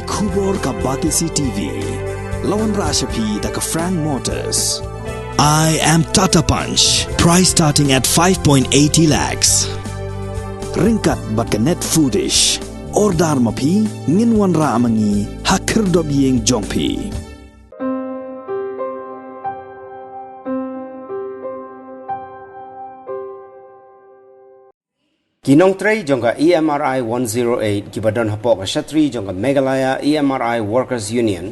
Kubor ka Batisi TV. Lawan Rashapi da ka Frank Motors. I am Tata Punch. Price starting at 5.80 lakhs. Ringkat bat ka net foodish. Ordar mapi nginwan ra amangi hakir dob yeng jongpi. Kinong Tray jongga EMRI 108 kibadon hapok Shatri jongga Meghalaya EMRI Workers Union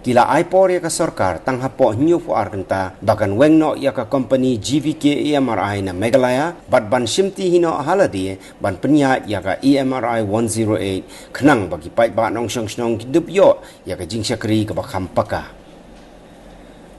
kila aipor ya ka sorkar tang hapok new fu arkenta bakan wengno ya ka company GVK EMRI na Meghalaya bat ban shimti hino haladi ban penya ya ka EMRI 108 khnang bagi pait ba nong shong kidup yo ya ka jing syakri ka bakham paka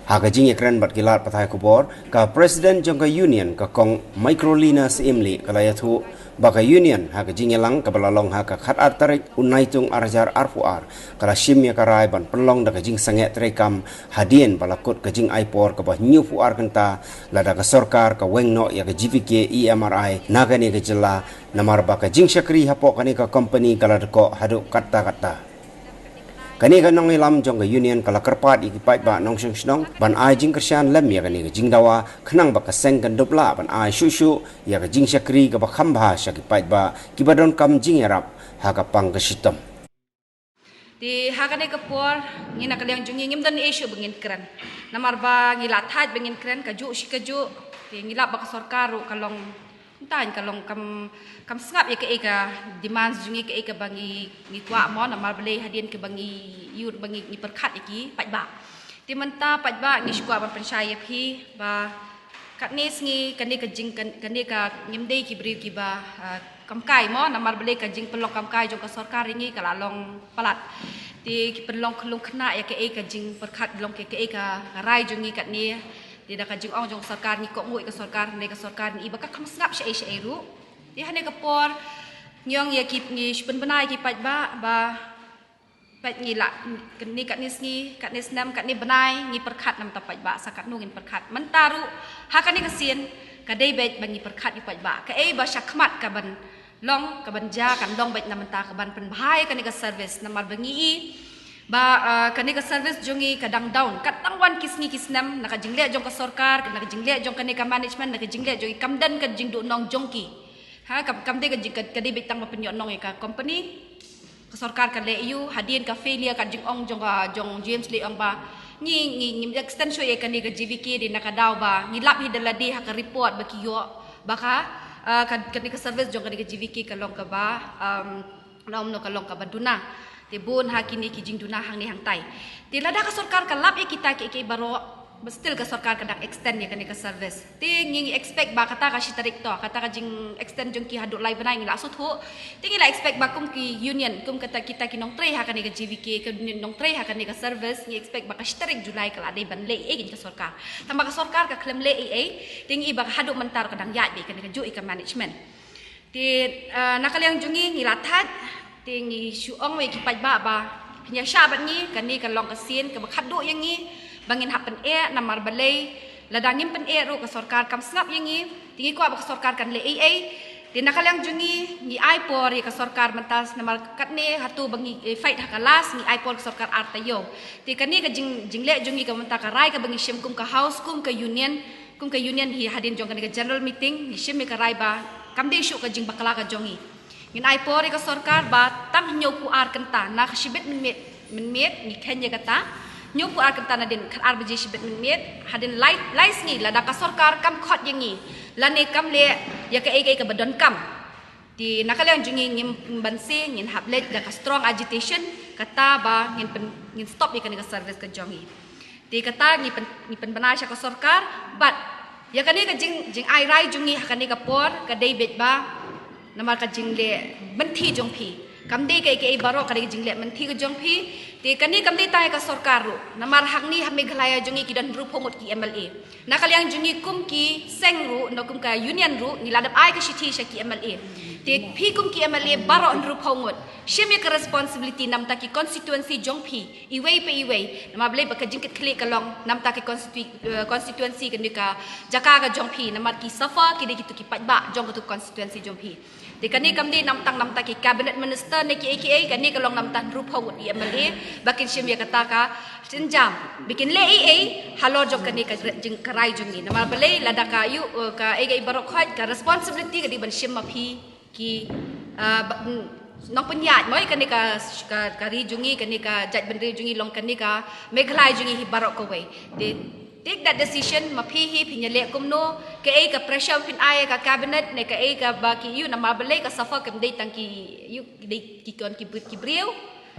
haga jing ekran bat kilat pathai kubor ka president jongga union ka kong microlina simli kalaya thu baka union haga jing elang ka balalong haga khat artarik unaitung arjar arfuar kala shim ya karai ban penlong da jing sanget rekam hadien balakut ka jing aipor ka bah new fuar kenta lada ka sarkar ka wengno ya ka GVK EMRI nagani ka jela namar baka jing syakri hapok kani ka company kala ko haduk kata kani ka nong ilam jong ka union kala kerpat ikipait ba nong snong ban ai jing kersian lem ya kani ka jing dawa khnang ba ka seng kan dopla ban ai shushu ya ka jing syakri ka ba khambha syakipait ba kibadon kam jing erap ha ka pang ka sitam di hakane ka por ngina ka liang jungi ngim dan issue bengin kran namar ba ngila thaj bengin kran ka ju shikaju di ngila ba ka sarkaru kalong tan kalong kam sngap ya ka demands jungi ka bangi ni tua mo namar bele hadien ke bangi yur bangi ni perkhat iki pat ba ti menta pat ba ni skwa ban pensyaya phi ba kat ni sngi kani ka jing kani ka ngimdei ki bri ki ba kam kai mo namar bele ka jing pelong kam kai jong ka sarkar ringi kala long palat ti ki pelong khlung khna ya ka jing perkhat long ka rai jungi kat ni dia dah kajing orang jong sarkar ni kok ngui ke sarkar ni iba ka kam snap syai ru dia hane ka por nyong ya ki ni spen benai ki pat ba pat ni la ni kat ni sngi kat ni snam kat ni benai ni perkhat nam ta pat ba sakat nu ngin perkhat mentaru ha kan ni kasien ka dei bet bangi perkhat ni pat ba ka ba syakmat ka ban long ka ban ja kan long bet nam ta ka ban pen bhai ka ni ka service namar bangi ba kani ka service jongi kadang down katang wan kisngi kisnam naka jingle jong ka sarkar naka jingle jong kani ka management naka jingle jong kamdan ka jing du nong jongki ha kamde ka jing ka di bitang mapenyo nong ka company ka sarkar ka le yu hadien ka failure ka jing ong jong James le ong ba ni extension ye kani ka GVK di naka daw ba ngilap hidaladi ha ka report ba kiyo baka kani ka service jong kani ka GVK ka long ka ba nom no ka long ka baduna tibun hakini ki jing duna hang ni hang tai ti lada ka sarkar ka lap kita ki baro still ka sarkar ka dak extend ya kani ka service ti ngi expect ba kata ka shitarik to kata ka jing extend jong ki haduk lai banai ngi la sut hu ti ngi la expect ba kum ki union kum kata kita ki nong tre ha kani ka GVK ka nong tre ha kani ka service ngi expect ba ka shitarik julai ka ladai ban le gin ka sarkar tamba ka sarkar ka claim le ti ngi ba haduk mentar ka dang yat be kani ka ju ka management ti nakaliang jungi ngi lathat tingi syuong we ki pat ba pnya syabat ni kan ni kan long kasin ka bakhadu yang ni bangin hapen namar balai ladangim pen ru ka sarkar kam snap yang ni tingi ko ba sarkar kan le di nakalang jungi ni aipor ka sarkar mentas namar kat ni hatu bangi fight hakalas ni aipor ka sarkar artayo ti kan ni ka jingle jungi ka menta ka rai ka bangi shim kum ka house kum ka union hi hadin jong kan ka general meeting ni shim ka rai ba kam de shu ka jing bakala ka jongi ngin ai pori ka sarkar ba tang nyopu ar kenta na khibet min met ni kenya kata nyopu ar kenta na din khar bji shibet min met hadin light ni la da ka sarkar kam khot yangi la ne kam le ya ka ka badon kam di nakaliang jungi ngim banse ngin hablet da ka strong agitation kata ba ngin stop ya ka service ka jongi di kata ni pen bana sya ka sarkar but ya ka ni ka jing ai rai jungi ha ka ni ka por ka debit ba namar ka jingle menti jongpi kamde ke baro ka jingle menti ka jongpi te kani kamde tai ka sarkar ru namar hakni ha Meghalaya jongi ki dan ru phomot ki MLA nakaliang jongi kum ki seng ru no kum ka union ru ni ladap ai ka shithi ki MLA te phi kum ki MLA baro ru phomot sheme ka responsibility nam ta ki constituency jongpi iwei namar ble ba ka jingket kle ka long nam ta ki constituency ka ni ka jaka ka jongpi namar ki safa ki de ki tu ki pat ba jong ka tu constituency jongpi Di kani kamdi nam ta ki cabinet minister ne ki AKA kani kalong nam tan rup hawut MLA bakin shim ya kata ka senjam bikin le halor jok kani ka jing karai jungi nama balai lada ka yu ka AKA barok khaj ka responsibility ka di ban shim mapi ki nong penyat moi kani ka ri jungi kani ka jaj bendri jungi long kani ka Meghalaya jungi hi barok ko wei take that decision mapihi pinyale kumno ke ka pressure pin ai ka cabinet ne ka ba ki yu na mabale ka safa kem dei tang ki yu dei ki kon ki briu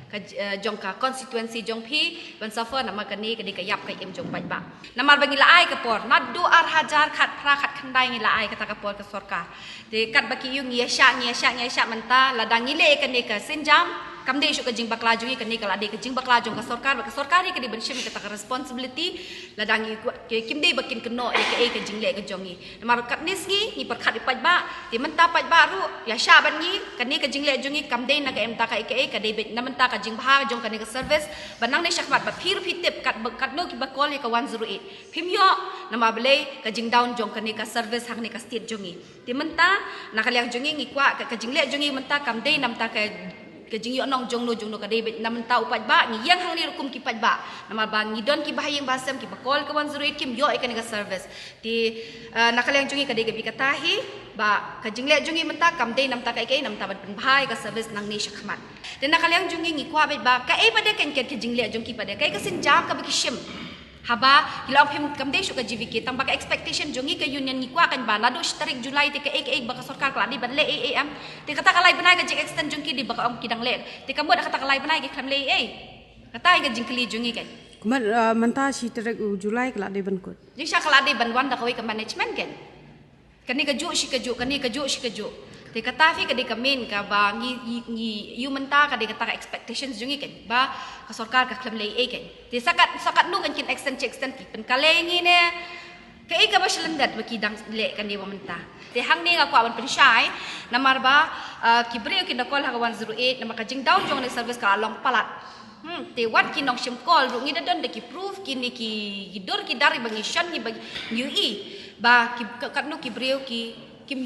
ka jong ka constituency jong phi ban safa na makani ka dei ka yap ka em jong bai ba na mar bangi la ai ka por na do ar hajar khat phra khat khandai ngi la ai ka ta ka por ka sorka de kat ba ki yu ngia sha menta la dangi le ka ne ka senjam kamde isu ka jing bakla jungi kani kala de ka jing bakla jong ka sarkar ni ka di benshim ka ta responsibility ladangi ke kimde bakin keno ka jing le ka jongi namar kat nisgi ni perkhat di pajba di menta pajba ru ya sha ban ni kani ka jing le jongi kamde na ka emta ka ka de na menta ka jing bha jong kani ka service banang ne shakmat ba phir tip kat no ki bakol ka 108 phimyo nama bele ka jing down jong kani ka service hang ni ka state jongi di menta na ka liang jongi ngi kwa ka jing le jongi menta kamde namta ka kejing yo nong jong no ka debit nam ta upat ba ngi yang hang ni rukum ki pat ba nama ba ngi don ki bahayang basam ki bakol ka 108 kim yo ikan ka service ti nakalang jungi ka de bi katahi ba kajing le jungi menta kam de nam ta kai nam ta ban bhai ka service nang ni shakmat de nakalang jungi ngi kwa bet ba ka pada kan kejing le jong ki pada kai ka sinjam ka bikishim haba hilaw phim kamde shu ka GVK tang baka expectation jongi ka union ni kwa kan ba na do tarik Julai te ka ek baka sarkar kala di ban le am te kata kalai banai ka jik extend jongi di baka om kidang le te kambo da kata kalai banai ka kham le kata ga jingkli jongi kan kumat menta si tarik Julai kala di ban kut di sha kala di ban wan da kawai ka management kan kani ka ju shi ka ju te kata fi ka de kamin ka ba ngi yu menta ka de kata expectations jungi kan ba ka sarkar ka khlam le kan te sakat no kan kin extend ki pen kale ngi ne ka ba shalandat ba ki dang le kan de menta te hang ne ga kwa ban pen shai namar ba ki bre ki da kol ha 108 nama ka jing down jong ne service ka long palat te wat ki nong shim call ru ngi da don de ki proof ki ni ki dor ki dari bangi shan ni bagi UI ba ki kat no ki bre ki kim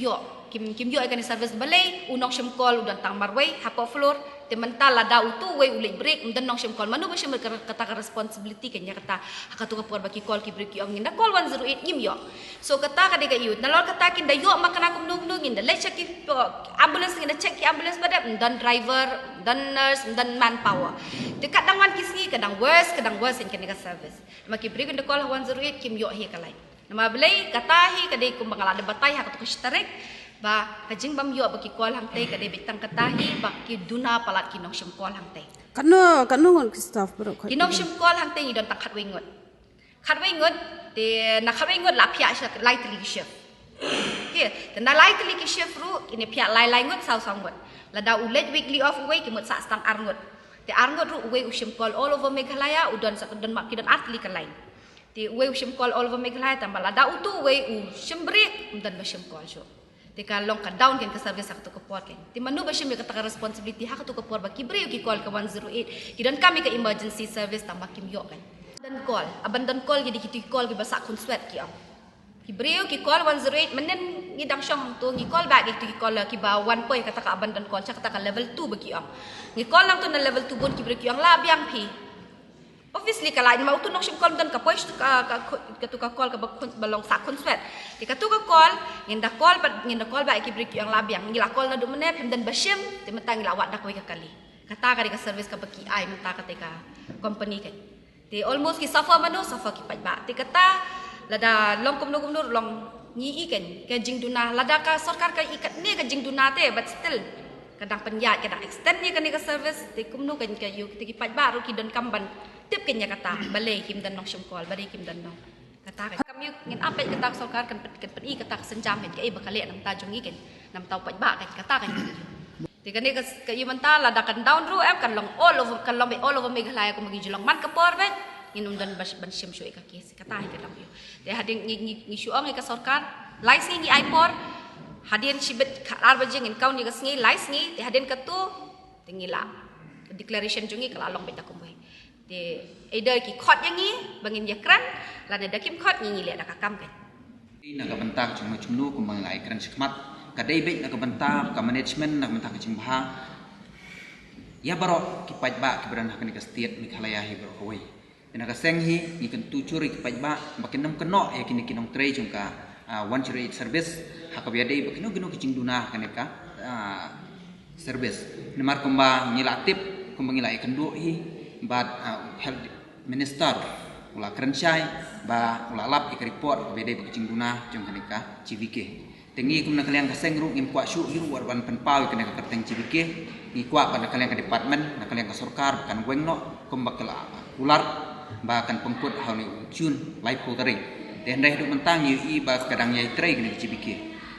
yo ikan service balai unong shim call udan tang marway hapo floor te mental ada utu way ulai break udan nong shim call manu ba shim kata responsibility kanya kata hakatu ka por baki call ki break yung nginda call 108 ngim yo so kata ka de yut nalor kata kin da yo makana kum nung nginda le check ki ambulance nginda check ki ambulance pada dan driver dan nurse dan manpower te kadang wan kisni kadang worse in kanya service maki break the call 108 kim yo hi kalai nama belai katahi kadai kum bangala de batai hakatu ka shtarik ba kajing bam yo baki kol hang te kade bitang katahi baki duna palat kinong shim kol hang te kanu ngon staff bro kinong shim kol hang te idon tak khatwei ngot te na khatwei ngot la phya sha lai tli ki shift ke te na lai tli ki shift ru ini phya lai ngot saw ngot la da ulet weekly off way ki mot sa stang ar ngot te ar ngot ru way ushim kol all over Meghalaya udon sa don mak kidon atli kalai te way ushim kol all over Meghalaya tambah la da utu way ushim break dan bashim kol sho Tika long ka down ken ka service hak to ka por ken. Ti manu ba siya may kataka responsibility hak to ka por ba kibre ki call ka 108. Kidan kami ka emergency service tamba kim yo kan. Abandon call gidi kiti call ki basa kun sweat ki am. Kibre ki call 108 menen ngidang syong to ngi call ba ki call ki ba 1 point kataka abandon call cha kataka level 2 ba ki am. Ngi call lang to na level 2 bon kibre ki ang labyang pi. Obviously kalain mau tunok sim call dan ka pois ka call ka balong sa konswet di ka call nginda call ba ki break yang labyang ngila call na do menep dan basim ti metang ngila wat dak ka kali kata ka di ka service ka baki ai menta ka ka company kan ti almost ki safa ki pat ba ti kata lada long kum long ngi kan ka jing duna lada ka sarkar ka ikat ni ka jing duna te but still kadang penyat kadang extend ni ka service ti kumno kan ka yu ti ki pat ba ru ki don kamban tip kanya kata balai kim dan nong syumkol balai kim dan nong kata kami ngin apet kata sarkar kan pet kata senjam kan kai bakale nam ta jongi kan nam tau pat ba kan kata kan ti kan ni ka yumanta la da kan down ru em kan long all over Meghalaya ko magi julong man ka por bet nginum dan ban sim shu ka kes kata kan lang yo te hading ngi shuang ka sarkar lais ngi ai por hadin shibet arba jing in kaun ni ka sngi lais ngi te hadin ka tu tingila declaration jongi kala long bet ko de either ki khot yang ni bangin yakran la ne dakim khot ngi le da ka kam kan ina ka bentak chung nu kum bang lai kran sikmat kadai baik nak bentah ka management nak bentah kecing bah ya barok ki paj ba ki beran hakani ka state mi khalaya hi barok koi ina ka seng hi ni kan tu curi ki paj ba bakin nam keno ya kini kinong tre jung ka 108 service hakabia dei bakin no kecing duna kan ka service nemar kumba ngilatip kumba ngilai kendu hi bad health minister ula kerensyai ba ula lap ik report kabia dei kecing duna jung kan ka CVK tengi kum nak kalian kaseng ru ngim kwa syu hiru warban penpau kena ka kerteng CVK ni kwa pada kalian ke department nak kalian ke sorkar kan wengno kum bakala ular ba kan pengkut hau ni chun lai pu tari den dai du mentang yu i ba kadang yai trei kena CVK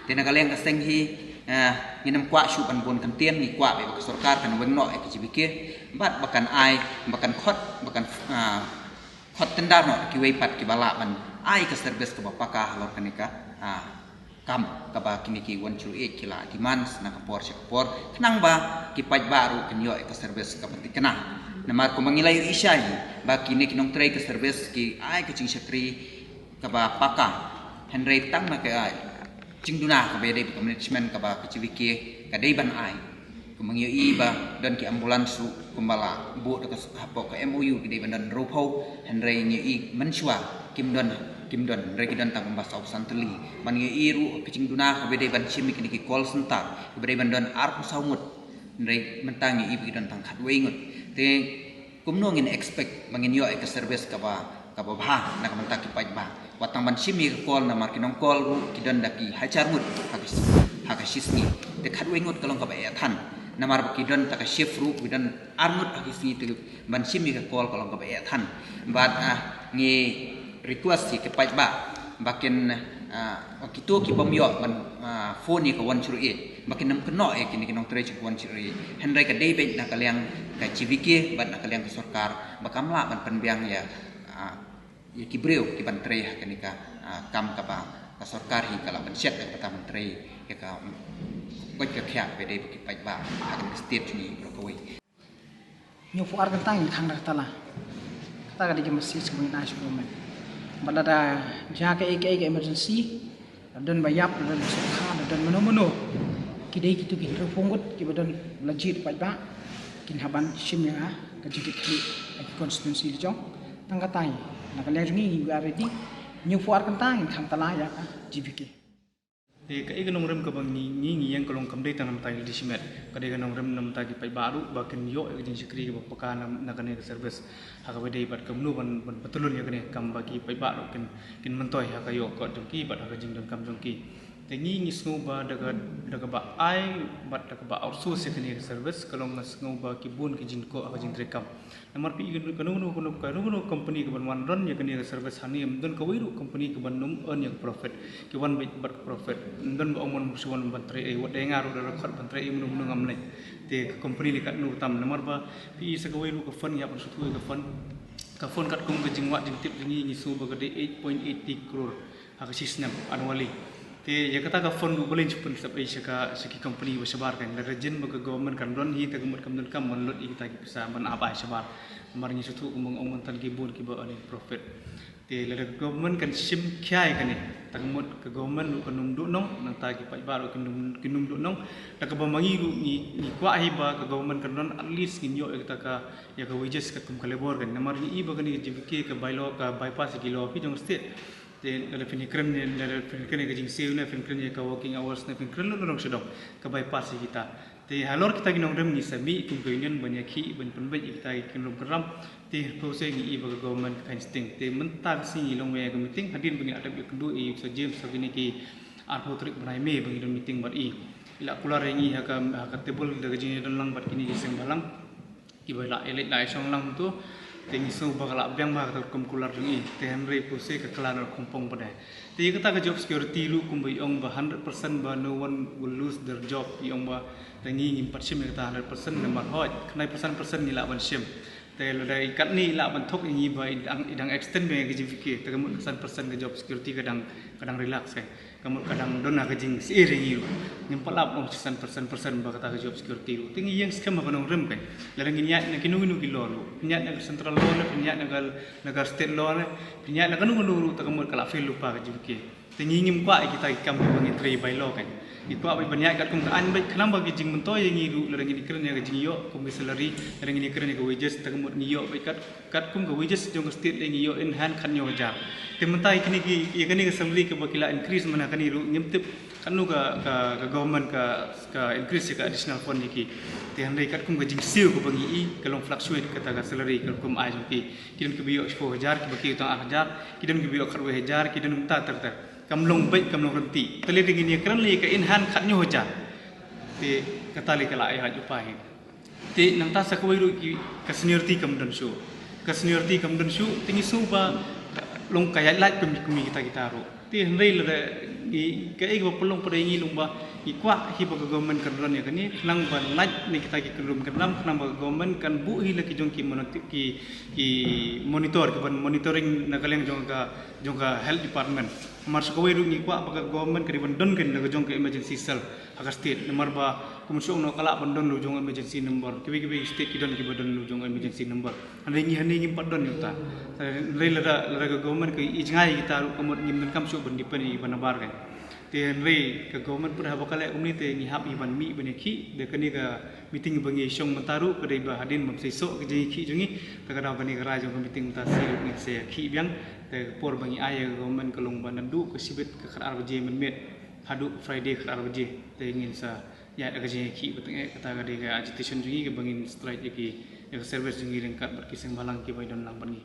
den kalian kaseng hi nginam kwa syu ban bon kan tien ni kwa be ke sorkar kan wengno ke CVK bat bakan ai bakan khot bakan khot tendar no ki wei pat ki bala ban ai ke service ke bapaka lor kanika kam kaba kini ki 108 kila demands na kapor sekapor kenang ba ki paj baru kenyo ke service ka pati kenang namar ko mangilayo isyai ba kini kinong tray ke service ki ai ke cing sekri kaba paka henry tang na ke ai cing duna ka bede ka management kaba ke CVK ka dei ban ai ko mangyo i ba dan ki ambulans su kumbala bu de ka hapo ka MOU ki dei ban dan ropo henry nyi i mensua kim don reki dan tang bahasa santeli man ye iru kecing duna kabede ban chimi kini ki call center kabede ban don ar saumut rek mentang ye ibi dan tang khatwe ngut te kumno ngin expect mangin yo ke service ka ba bah nak mentak ki paj ba watang ban chimi ki call na mar kinong call ru kidan daki hajar ngut hakasis ni te khatwe ngut kalong ka ba ya than namar bakidon taka shift ru bidan arngut hakisi te ban chimi ki call kalong ka ba ya than bat ngi request si kepai ba bakin kitu ki bomyo ban phone ni ka 108 bakin nam keno kini kinong tre ci 108 henry ka debit na kaliang ka CVK ban na kaliang ka sorkar bakamla ban penbiang ya ki breu ki ban tre kini ka kam ka ba ka sorkar hi kala ban set ka ta menteri ya ka ko ka kya be de ki pai ba hakan state ni brokoi nyu fu argan tang thang da tala kata ka di masjid sebuah nasional balada jaga eke emergency dan bayap dan sukha dan mano kidai kitu ki terpungut ki badan legit pajba kin haban shimya ka jikit kli constituency jong tangkatai nak lengi already new for kan tang thang tala ya ka GBK de ka iganong rem ka bang ni yang kalong kamdai tanam tai di simet ka de ganong rem nam ta ki pai baru bakin yo e jing sikri ka paka na kane service ha ka dei bat kamnu ban patulun ya kane kam bagi pai baru kin mentoi ha ka yo ko jongki bat ha ka jing dan kam jongki te ni sngo ba daga ba ai bat daga ba outsource kane service kalong sngo ba ki bun ki jing ko ha jing rekam namar pi kanung company ka ban wan ron ya kane service hani amdon ka wiru company ka ban num earn ya profit ki wan bit bat profit dan omon musuhan bantrai wad ngaru da khot bantrai mun ngamle te company ni kat nu tam namar ba pi sakawai lu ka fund ya sutu ka fund kat kum ke jingwa jing tip ni su ba gade 8.80 crore ha ka sistem annually te ya kata ka fund lu boleh chupun sab ai ka saki company ba sabar kan da rejin ba ka government kan ron hi ta gumut kam dan kam mon lot i ta ki pisa ban apa sabar mar ni sutu umong omon tan ki bun ki ba ani profit te la government kan sim khyai kan ni tangmut ke government lu kanum du nong nang ta ki pai baru kinum du nong ta ka bamangi lu ni kwa hi ba ke government kan non at least kin yo ta ka ya ka wages ka kum kalebor kan namar ni iba kan ni JBK ka bylaw ka bypass ki law pi jong state te la fini krem ni la fini krem ka jing seu na fini krem ka working hours na fini krem lu nong sedok ka bypass kita te halor kita ginong rem ni sabi kum union banyak ki ban penbai kita kinum keram te proses ni iba government kan sting te mentar si long we ka meeting hadin bagi ada kedua i so james so gini ki arpo trik banai me bagi meeting bar i ila kula rengi ha ka table da jini dan lang bat kini sing balang ki bala elit lai song lang tu te ni so bagala byang ma ka kum kular rengi te henry proses ka kelan kompong pada te kata ka job security lu kum bai ong ba 100% ba no one will lose their job i ong ba tengi ngim patsim ka 100% number hot knai persen ni la ban sim te lo dai kat ni la ban thok ngi ba idang extend me ke JVK te kamu 100% ke job security kadang relax kan kamu kadang dona ke jing si ri ngim palap om 100% ba kata ke job security lu tingi yang skema kanong rem kan la ngi nyat na kinu kilo lu nyat na central law na nyat na state law na nyat na kanu te kamu kala fil lupa ke JVK tingi ngim kwa kita kam bangi 3 by law kan Iko abai banyak kat kum an bai kenam bagi jing mentoy yang ngiru lereng ini keren ya jing yo kum salary lereng ini keren ya wages tengmut ngiyo bai kat kum wages jong state yang ngiyo in hand kan yo jar. Kementai kini ki kini assembly ke bakila increase mana kani ru nyemtip kanu ka government ka increase ka additional fund ki. Tihan dai kat kum jing siu ko bangi I kalong fluctuate kata ka salary kal kum ai jong ki. Kidam ke biyo 10,000 ki baki utang 1,000 kidam ke biyo 2,000 kidam ta ter kamlong baik kamlong renti tali dengan ni kerana li ke inhan khatnyo hoja ti katali kala ai haju pai ti nang ta sakwai ru ki ka seniority kamdan shu tingi su ba long kaya lait kumi kita ru ti hendai le ki ke ik pelong pada ngi long ba ikwa hi ba government kadron ya kani nang ba lait ni kita ki kadron kadam nang ba government kan bu hi le ki jong ki monitor ke ban monitoring na kaleng jong ka health department mars ko weru ni kwa baga government kri ban don ken na jong ka emergency cell aga state number ba kumusong no kala ban don lu jong emergency number kibi state ki don ki ban lu jong emergency number ande ni padon yuta rei la government ki ijngai kita komot ngim kam su ban dipen I ban bar kan te rei ka government pun ha bakale umni te ni hab iban mi ban ki de kani ka meeting bangi song mataru ka dei ba hadin mam sesok ke ji ki jungi ka kada kani ka rajo meeting mutasi ni se ki biang te por bangi aya government kalong bandu ke sibet ke khar baje menmet hadu friday khar baje te ingin sa ya ka ji ki beteng kata ka dei ka agitation jungi ke bangin strike ki ya service jungi lengkap berkiseng balang ki bai don lang bangi